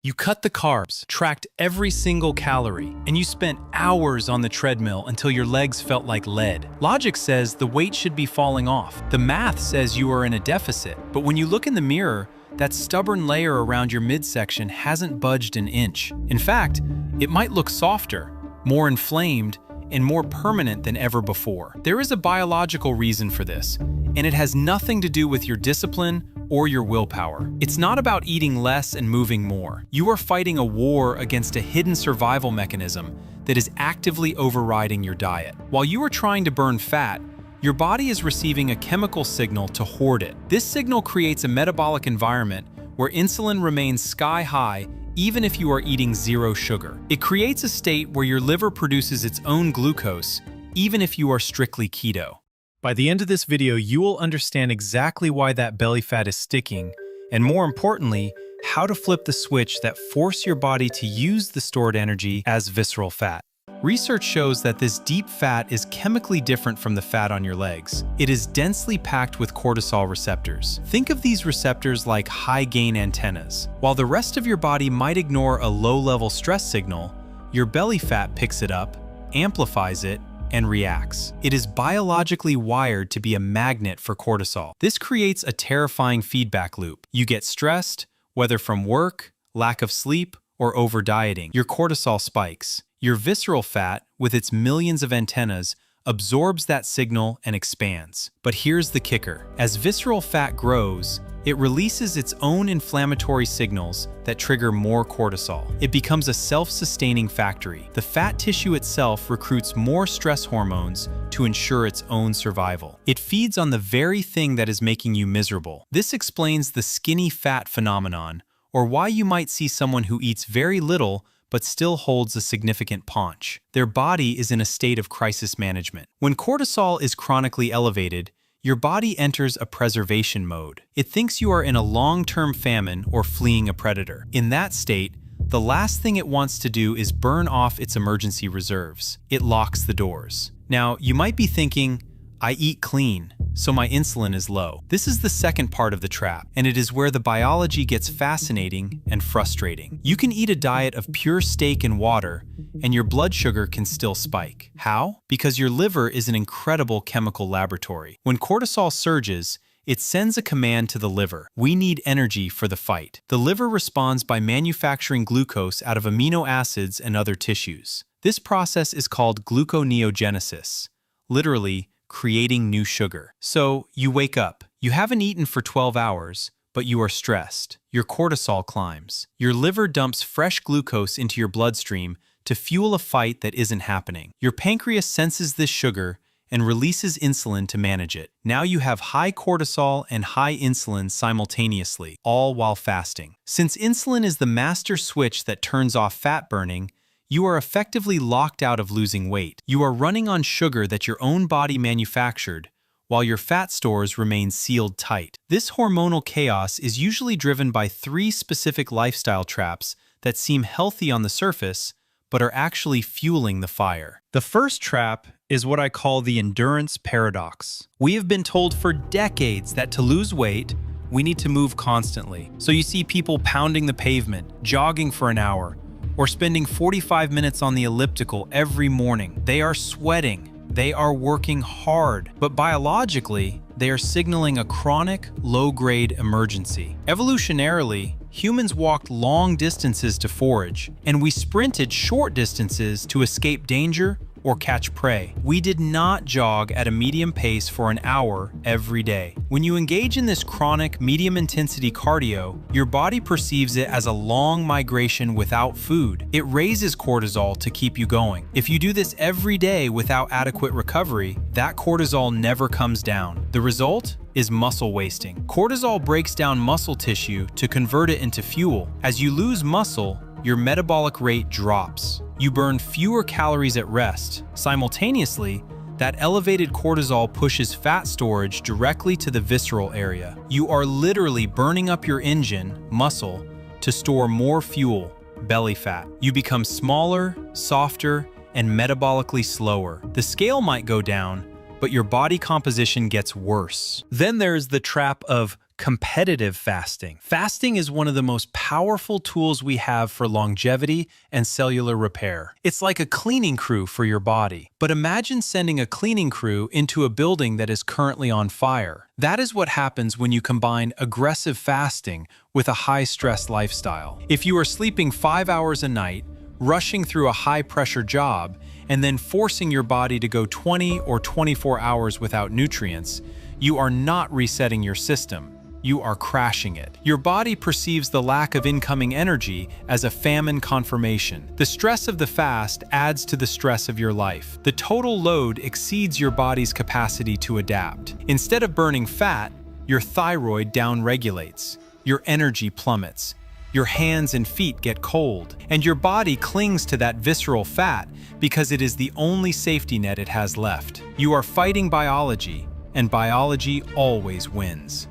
You cut the carbs, tracked every single calorie, and you spent hours on the treadmill until your legs felt like lead. Logic says the weight should be falling off. The math says you are in a deficit. But when you look in the mirror, that stubborn layer around your midsection hasn't budged an inch. In fact, it might look softer, more inflamed, and more permanent than ever before. There is a biological reason for this, and it has nothing to do with your discipline or your willpower. It's not about eating less and moving more. You are fighting a war against a hidden survival mechanism that is actively overriding your diet. While you are trying to burn fat, your body is receiving a chemical signal to hoard it. This signal creates a metabolic environment where insulin remains sky high even if you are eating zero sugar. It creates a state where your liver produces its own glucose, even if you are strictly keto. By the end of this video, you will understand exactly why that belly fat is sticking, and more importantly, how to flip the switch that forces your body to use the stored energy as visceral fat. Research shows that this deep fat is chemically different from the fat on your legs. It is densely packed with cortisol receptors. Think of these receptors like high-gain antennas. While the rest of your body might ignore a low-level stress signal, your belly fat picks it up, amplifies it, and reacts. It is biologically wired to be a magnet for cortisol. This creates a terrifying feedback loop. You get stressed, whether from work, lack of sleep, or over-dieting. Your cortisol spikes. Your visceral fat, with its millions of antennas, absorbs that signal and expands. But here's the kicker. As visceral fat grows, it releases its own inflammatory signals that trigger more cortisol. It becomes a self-sustaining factory. The fat tissue itself recruits more stress hormones to ensure its own survival. It feeds on the very thing that is making you miserable. This explains the skinny fat phenomenon, or why you might see someone who eats very little but still holds a significant paunch. Their body is in a state of crisis management. When cortisol is chronically elevated, your body enters a preservation mode. It thinks you are in a long-term famine or fleeing a predator. In that state, the last thing it wants to do is burn off its emergency reserves. It locks the doors. Now, you might be thinking, I eat clean, so my insulin is low. This is the second part of the trap, and it is where the biology gets fascinating and frustrating. You can eat a diet of pure steak and water, and your blood sugar can still spike. How? Because your liver is an incredible chemical laboratory. When cortisol surges, it sends a command to the liver. We need energy for the fight. The liver responds by manufacturing glucose out of amino acids and other tissues. This process is called gluconeogenesis, literally, creating new sugar. So, you wake up. You haven't eaten for 12 hours, but you are stressed. Your cortisol climbs. Your liver dumps fresh glucose into your bloodstream to fuel a fight that isn't happening. Your pancreas senses this sugar and releases insulin to manage it. Now you have high cortisol and high insulin simultaneously, all while fasting. Since insulin is the master switch that turns off fat burning, you are effectively locked out of losing weight. You are running on sugar that your own body manufactured, while your fat stores remain sealed tight. This hormonal chaos is usually driven by three specific lifestyle traps that seem healthy on the surface, but are actually fueling the fire. The first trap is what I call the endurance paradox. We have been told for decades that to lose weight, we need to move constantly. So you see people pounding the pavement, jogging for an hour, or spending 45 minutes on the elliptical every morning. They are sweating, they are working hard, but biologically, they are signaling a chronic, low-grade emergency. Evolutionarily, humans walked long distances to forage, and we sprinted short distances to escape danger or catch prey. We did not jog at a medium pace for an hour every day. When you engage in this chronic, medium-intensity cardio, your body perceives it as a long migration without food. It raises cortisol to keep you going. If you do this every day without adequate recovery, that cortisol never comes down. The result is muscle wasting. Cortisol breaks down muscle tissue to convert it into fuel. As you lose muscle, your metabolic rate drops. You burn fewer calories at rest. Simultaneously, that elevated cortisol pushes fat storage directly to the visceral area. You are literally burning up your engine, muscle, to store more fuel, belly fat. You become smaller, softer, and metabolically slower. The scale might go down, but your body composition gets worse. Then there's the trap of Competitive fasting. Fasting is one of the most powerful tools we have for longevity and cellular repair. It's like a cleaning crew for your body. But imagine sending a cleaning crew into a building that is currently on fire. That is what happens when you combine aggressive fasting with a high-stress lifestyle. If you are sleeping 5 hours a night, rushing through a high-pressure job, and then forcing your body to go 20 or 24 hours without nutrients, you are not resetting your system. You are crashing it. Your body perceives the lack of incoming energy as a famine confirmation. The stress of the fast adds to the stress of your life. The total load exceeds your body's capacity to adapt. Instead of burning fat, your thyroid downregulates. Your energy plummets. Your hands and feet get cold, and your body clings to that visceral fat because it is the only safety net it has left. You are fighting biology, and biology always wins.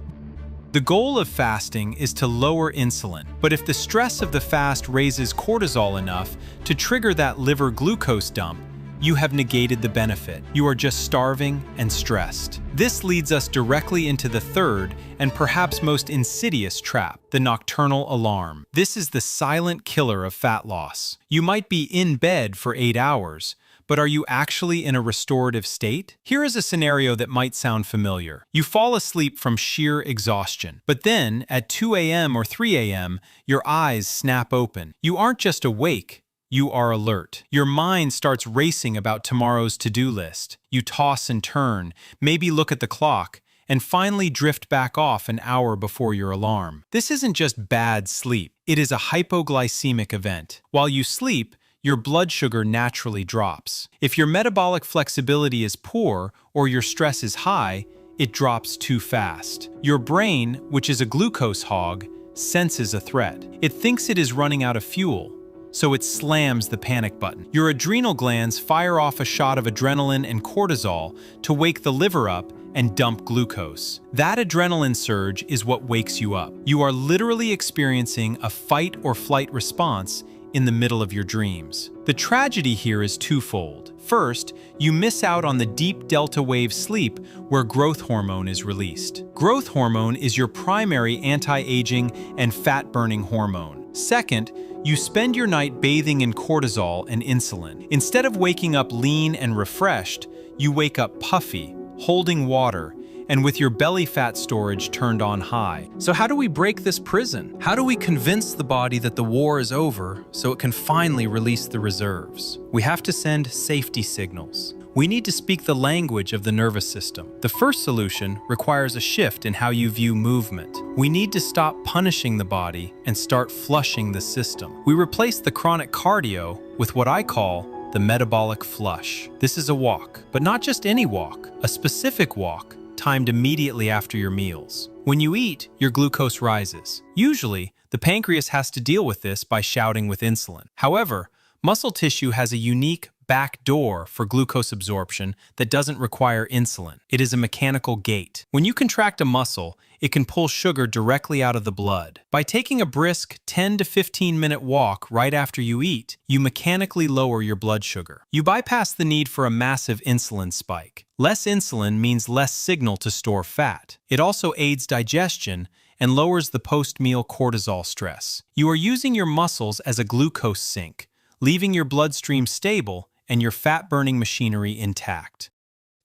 The goal of fasting is to lower insulin, but if the stress of the fast raises cortisol enough to trigger that liver glucose dump, you have negated the benefit. You are just starving and stressed. This leads us directly into the third and perhaps most insidious trap, the nocturnal alarm. This is the silent killer of fat loss. You might be in bed for 8 hours, but are you actually in a restorative state? Here is a scenario that might sound familiar. You fall asleep from sheer exhaustion, but then at 2 a.m. or 3 a.m., your eyes snap open. You aren't just awake, you are alert. Your mind starts racing about tomorrow's to-do list. You toss and turn, maybe look at the clock, and finally drift back off an hour before your alarm. This isn't just bad sleep, it is a hypoglycemic event. While you sleep, your blood sugar naturally drops. If your metabolic flexibility is poor or your stress is high, it drops too fast. Your brain, which is a glucose hog, senses a threat. It thinks it is running out of fuel, so it slams the panic button. Your adrenal glands fire off a shot of adrenaline and cortisol to wake the liver up and dump glucose. That adrenaline surge is what wakes you up. You are literally experiencing a fight or flight response in the middle of your dreams. The tragedy here is twofold. First, you miss out on the deep delta wave sleep where growth hormone is released. Growth hormone is your primary anti-aging and fat-burning hormone. Second, you spend your night bathing in cortisol and insulin. Instead of waking up lean and refreshed, you wake up puffy, holding water, and with your belly fat storage turned on high. So how do we break this prison? How do we convince the body that the war is over so it can finally release the reserves? We have to send safety signals. We need to speak the language of the nervous system. The first solution requires a shift in how you view movement. We need to stop punishing the body and start flushing the system. We replace the chronic cardio with what I call the metabolic flush. This is a walk, but not just any walk, a specific walk timed immediately after your meals. When you eat, your glucose rises. Usually, the pancreas has to deal with this by shouting with insulin. However, muscle tissue has a unique back door for glucose absorption that doesn't require insulin. It is a mechanical gate. When you contract a muscle, it can pull sugar directly out of the blood. By taking a brisk 10 to 15 minute walk right after you eat, you mechanically lower your blood sugar. You bypass the need for a massive insulin spike. Less insulin means less signal to store fat. It also aids digestion and lowers the post-meal cortisol stress. You are using your muscles as a glucose sink, leaving your bloodstream stable and your fat-burning machinery intact.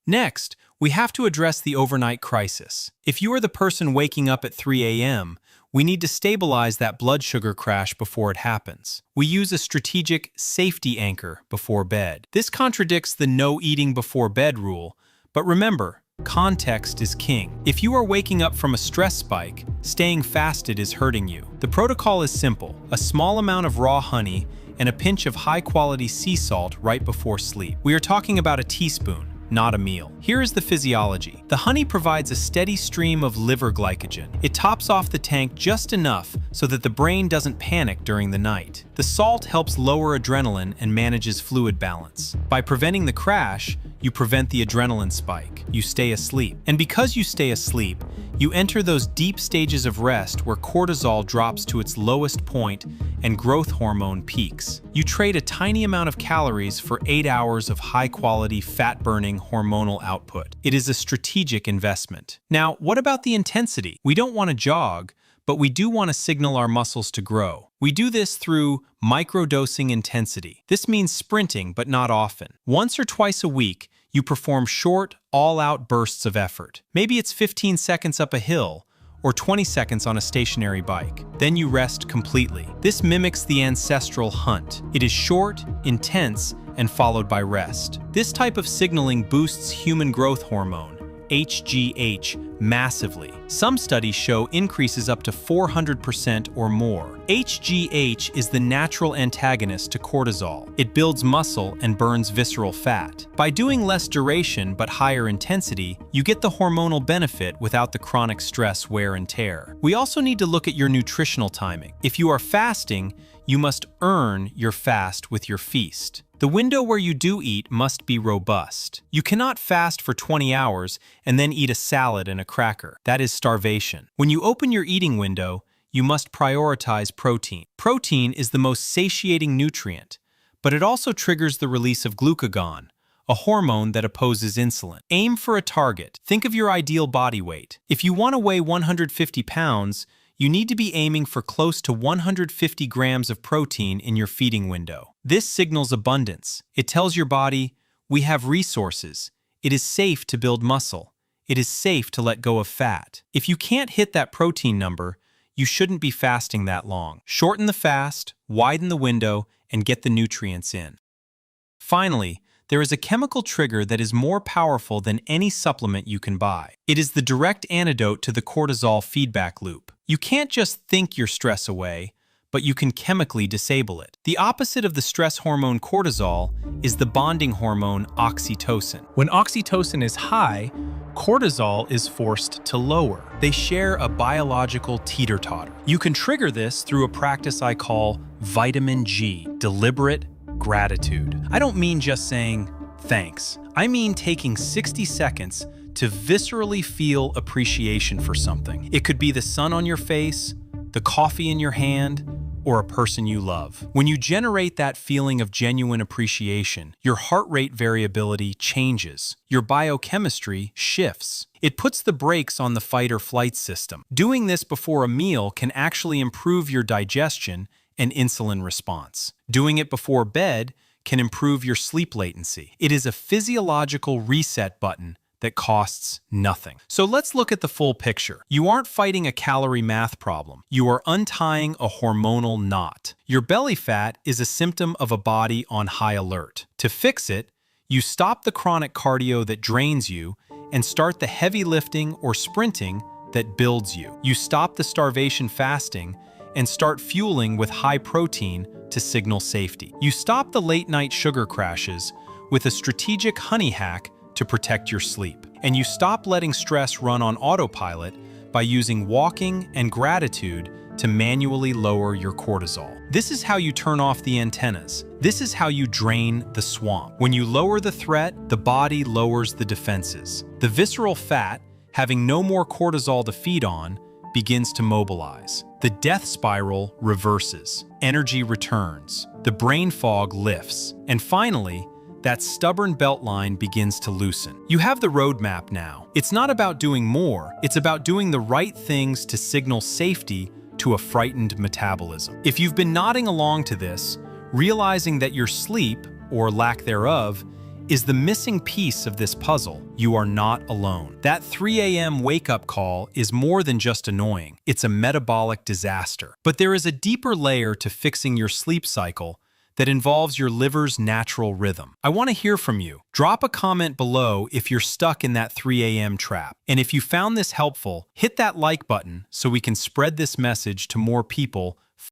Next, we have to address the overnight crisis. If you are the person waking up at 3 a.m., we need to stabilize that blood sugar crash before it happens. We use a strategic safety anchor before bed. This contradicts the no eating before bed rule, but remember, context is king. If you are waking up from a stress spike, staying fasted is hurting you. The protocol is simple: a small amount of raw honey and a pinch of high-quality sea salt right before sleep. We are talking about a teaspoon, not a meal. Here is the physiology. The honey provides a steady stream of liver glycogen. It tops off the tank just enough so that the brain doesn't panic during the night. The salt helps lower adrenaline and manages fluid balance. By preventing the crash, You prevent the adrenaline spike. You stay asleep. And because you stay asleep, you enter those deep stages of rest where cortisol drops to its lowest point and growth hormone peaks. You trade a tiny amount of calories for 8 hours of high-quality, fat-burning hormonal output. It is a strategic investment. Now, what about the intensity? We don't want to jog, but we do want to signal our muscles to grow. We do this through microdosing intensity. This means sprinting, but not often. Once or twice a week, you perform short, all-out bursts of effort. Maybe it's 15 seconds up a hill, or 20 seconds on a stationary bike. Then you rest completely. This mimics the ancestral hunt. It is short, intense, and followed by rest. This type of signaling boosts human growth hormone, HGH, massively. Some studies show increases up to 400% or more. HGH is the natural antagonist to cortisol. It builds muscle and burns visceral fat. By doing less duration but higher intensity, you get the hormonal benefit without the chronic stress, wear, and tear. We also need to look at your nutritional timing. If you are fasting, you must earn your fast with your feast. The window where you do eat must be robust. You cannot fast for 20 hours and then eat a salad and a cracker. That is starvation. When you open your eating window, you must prioritize protein. Protein is the most satiating nutrient, but it also triggers the release of glucagon, a hormone that opposes insulin. Aim for a target. Think of your ideal body weight. If you want to weigh 150 pounds, you need to be aiming for close to 150 grams of protein in your feeding window. This signals abundance. It tells your body, we have resources. It is safe to build muscle. It is safe to let go of fat. If you can't hit that protein number, you shouldn't be fasting that long. Shorten the fast, widen the window, and get the nutrients in. Finally, there is a chemical trigger that is more powerful than any supplement you can buy. It is the direct antidote to the cortisol feedback loop. You can't just think your stress away, but you can chemically disable it. The opposite of the stress hormone cortisol is the bonding hormone oxytocin. When oxytocin is high, cortisol is forced to lower. They share a biological teeter-totter. You can trigger this through a practice I call vitamin G, deliberate gratitude. I don't mean just saying thanks. I mean taking 60 seconds to viscerally feel appreciation for something. It could be the sun on your face, the coffee in your hand, or a person you love. When you generate that feeling of genuine appreciation, your heart rate variability changes. Your biochemistry shifts. It puts the brakes on the fight or flight system. Doing this before a meal can actually improve your digestion and insulin response. Doing it before bed can improve your sleep latency. It is a physiological reset button that costs nothing. So let's look at the full picture. You aren't fighting a calorie math problem. You are untying a hormonal knot. Your belly fat is a symptom of a body on high alert. To fix it, you stop the chronic cardio that drains you and start the heavy lifting or sprinting that builds you. You stop the starvation fasting and start fueling with high protein to signal safety. You stop the late-night sugar crashes with a strategic honey hack to protect your sleep. And you stop letting stress run on autopilot by using walking and gratitude to manually lower your cortisol. This is how you turn off the antennas. This is how you drain the swamp. When you lower the threat, the body lowers the defenses. The visceral fat, having no more cortisol to feed on, begins to mobilize. The death spiral reverses. Energy returns. The brain fog lifts. And finally, that stubborn belt line begins to loosen. You have the roadmap now. It's not about doing more, it's about doing the right things to signal safety to a frightened metabolism. If you've been nodding along to this, realizing that your sleep, or lack thereof, is the missing piece of this puzzle, you are not alone. That 3 a.m. wake-up call is more than just annoying. It's a metabolic disaster. But there is a deeper layer to fixing your sleep cycle that involves your liver's natural rhythm. I want to hear from you. Drop a comment below if you're stuck in that 3 a.m. trap. And if you found this helpful, hit that like button so we can spread this message to more people